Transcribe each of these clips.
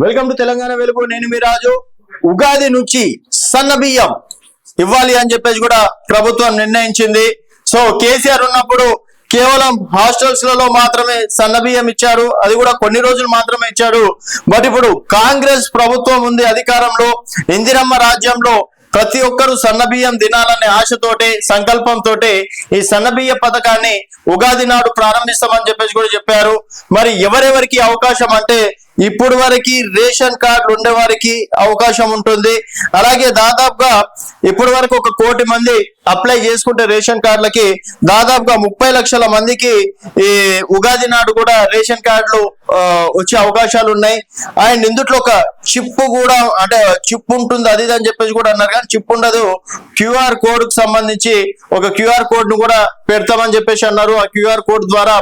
Welcome to Telangana వెలుగు. నేను మీ రాజు. ఉగాది నుంచి సన్న బియ్యం ఇవ్వాలి అని చెప్పేసి కూడా ప్రభుత్వం నిర్ణయించింది. సో కేసీఆర్ ఉన్నప్పుడు కేవలం హాస్టల్స్ లలో మాత్రమే సన్న బియ్యం ఇచ్చారు, అది కూడా కొన్ని రోజులు మాత్రమే ఇచ్చాడు. బట్ ఇప్పుడు కాంగ్రెస్ ప్రభుత్వం ఉంది అధికారంలో, ఇందిరమ్మ రాజ్యంలో ప్రతి ఒక్కరూ సన్నబియ్యం తినాలనే ఆశతోటే సంకల్పంతోటే ఈ సన్నబియ్య పథకాన్ని ఉగాది నాడు ప్రారంభిస్తామని చెప్పేసి కూడా చెప్పారు. మరి ఎవరెవరికి అవకాశం అంటే ఇప్పుడు వరకు రేషన్ కార్డు ఉండే వారికి అవకాశం ఉంటుంది. అలాగే దాదాపుగా ఇప్పటి వరకు 1 కోటి మంది అప్లై చేసుకుంటే రేషన్ కార్డులకి దాదాపుగా 30 లక్షల మందికి ఈ ఉగాది నాడు కూడా రేషన్ కార్డులు వచ్చే అవకాశాలు ఉన్నాయి. అండ్ ఇందుట్లో ఒక చిప్ కూడా, అంటే చిప్ ఉంటుంది అది అని చెప్పేసి కూడా అన్నారు, కానీ చిప్ ఉండదు. క్యూఆర్ కోడ్ కు సంబంధించి ఒక క్యూఆర్ కోడ్ ను కూడా పెడతామని చెప్పేసి అన్నారు. ఆ క్యూఆర్ కోడ్ ద్వారా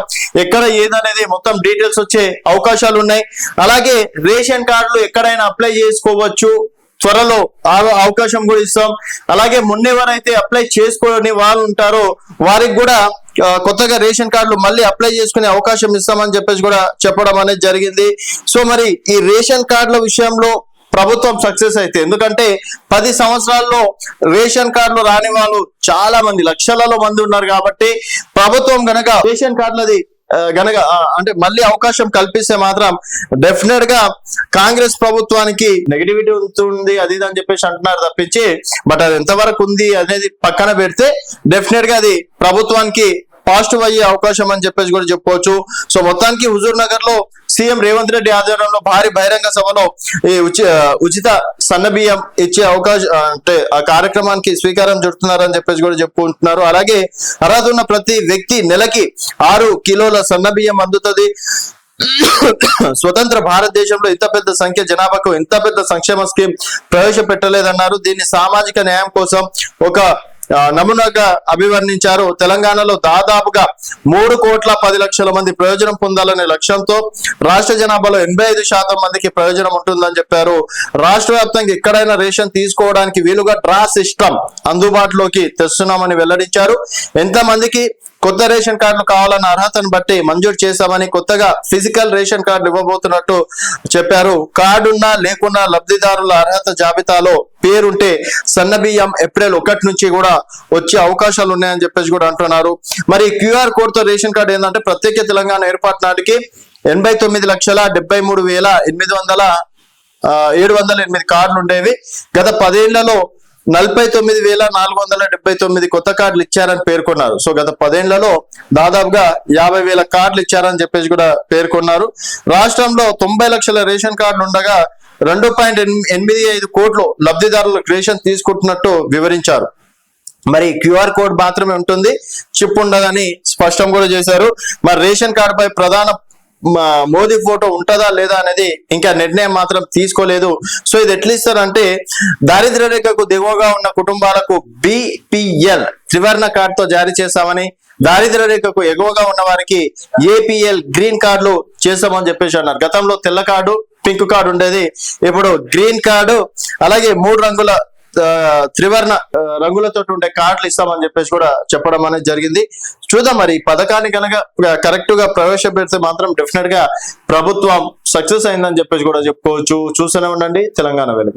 ఎక్కడ ఏదనేది మొత్తం డీటెయిల్స్ వచ్చే అవకాశాలు ఉన్నాయి. అలాగే రేషన్ కార్డులు ఎక్కడైనా అప్లై చేసుకోవచ్చు, త్వరలో అవకాశం కూడా ఇస్తాం. అలాగే మొన్నెవరైతే అప్లై చేసుకోని వాళ్ళు ఉంటారో వారికి కూడా కొత్తగా రేషన్ కార్డులు మళ్ళీ అప్లై చేసుకునే అవకాశం ఇస్తామని చెప్పేసి కూడా చెప్పడం అనేది జరిగింది. సో మరి ఈ రేషన్ కార్డుల విషయంలో ప్రభుత్వం సక్సెస్ అయితే, ఎందుకంటే 10 సంవత్సరాల్లో రేషన్ కార్డులు రాని వాళ్ళు చాలా మంది, లక్షలలో మంది ఉన్నారు. కాబట్టి ప్రభుత్వం గనక రేషన్ కార్డులది గనక అంటే మళ్ళీ అవకాశం కల్పిస్తే మాత్రం డెఫినెట్ గా కాంగ్రెస్ ప్రభుత్వానికి నెగిటివిటీ ఉంటుంది అది అని చెప్పేసి అంటున్నారు తప్పించి, బట్ అది ఎంతవరకు ఉంది అనేది పక్కన పెడితే డెఫినెట్ గా అది ప్రభుత్వానికి పాజిటివ్ అయ్యే అవకాశం అని చెప్పేసి కూడా చెప్పుకోవచ్చు. సో మొత్తానికి హుజూర్ నగర్ లో సీఎం రేవంత్ రెడ్డి ఆధ్వర్యంలో భారీ బహిరంగ సభలో ఈ ఉచిత సన్నబియ్యం ఇచ్చే అవకాశం, అంటే ఆ కార్యక్రమానికి స్వీకారం చుడుతున్నారని చెప్పేసి కూడా చెప్పుకుంటున్నారు. అలాగే అర్హత ఉన్న ప్రతి వ్యక్తి నెలకి 6 కిలోల సన్నబియ్యం అందుతుంది. స్వతంత్ర భారతదేశంలో ఇంత పెద్ద సంఖ్య జనాభాకు ఇంత పెద్ద సంక్షేమ స్కీమ్ ప్రవేశపెట్టలేదన్నారు. దీన్ని సామాజిక న్యాయం కోసం ఒక నమూనాగా అభివర్ణించారు. తెలంగాణలో దాదాపుగా 3,10,00,000 మంది ప్రయోజనం పొందాలనే లక్ష్యంతో రాష్ట్ర జనాభాలో 85% మందికి ప్రయోజనం ఉంటుందని చెప్పారు. రాష్ట్ర వ్యాప్తంగా ఎక్కడైనా రేషన్ తీసుకోవడానికి వీలుగా డ్రా సిస్టమ్ అందుబాటులోకి తెస్తున్నామని వెల్లడించారు. ఎంత మందికి కొత్త రేషన్ కార్డులు కావాలన్న అర్హతను బట్టి మంజూరు చేశామని, కొత్తగా ఫిజికల్ రేషన్ కార్డు ఇవ్వబోతున్నట్టు చెప్పారు. కార్డున్నా లేకున్నా లబ్ధిదారుల అర్హత జాబితాలో పేరుంటే సన్నబియ్యం ఏప్రిల్ 1 నుంచి కూడా వచ్చే అవకాశాలు ఉన్నాయని చెప్పేసి కూడా అంటున్నారు. మరి క్యూఆర్ కోడ్ తో రేషన్ కార్డు ఏంటంటే ప్రత్యేక తెలంగాణ ఏర్పాటు నాటికి 89,73,808 కార్డులు ఉండేవి. గత 10 ఏళ్లలో 49,479 కొత్త కార్డులు ఇచ్చారని పేర్కొన్నారు. సో గత 10 ఏళ్లలో దాదాపుగా 50,000 కార్డులు ఇచ్చారని చెప్పేసి కూడా పేర్కొన్నారు. రాష్ట్రంలో 90 లక్షల రేషన్ కార్డులు ఉండగా 2.85 కోట్లు లబ్ధిదారులకు రేషన్ తీసుకుంటున్నట్టు వివరించారు. మరి క్యూఆర్ కోడ్ మాత్రమే ఉంటుంది, చిప్ ఉండదని స్పష్టం కూడా చేశారు. మరి రేషన్ కార్డు పై ప్రధాన మోదీ ఫోటో ఉంటుందా లేదా అనేది ఇంకా నిర్ణయం మాత్రం తీసుకోలేదు. సో ఇది ఎట్లా ఇస్తారంటే దారిద్ర్య రేఖకు దిగువగా ఉన్న కుటుంబాలకు బిపిఎల్ త్రివర్ణ కార్డుతో జారీ చేశామని, దారిద్ర్య రేఖకు ఎగువగా ఉన్న వారికి ఏపీఎల్ గ్రీన్ కార్డులు చేస్తామని చెప్పేసి అన్నారు. గతంలో తెల్ల కార్డు, పింక్ కార్డు ఉండేది, ఇప్పుడు గ్రీన్ కార్డు, అలాగే 3 రంగుల త్రివర్ణ రంగులతో ఉండే కార్డులు ఇస్తామని చెప్పేసి కూడా చెప్పడం అనేది జరిగింది. చూద్దాం మరి ఈ పథకాన్ని కనుక కరెక్ట్ గా ప్రవేశపెడితే మాత్రం డెఫినెట్ గా ప్రభుత్వం సక్సెస్ అయిందని చెప్పేసి కూడా చెప్పుకోవచ్చు. చూస్తూనే ఉండండి తెలంగాణ వెలుగు.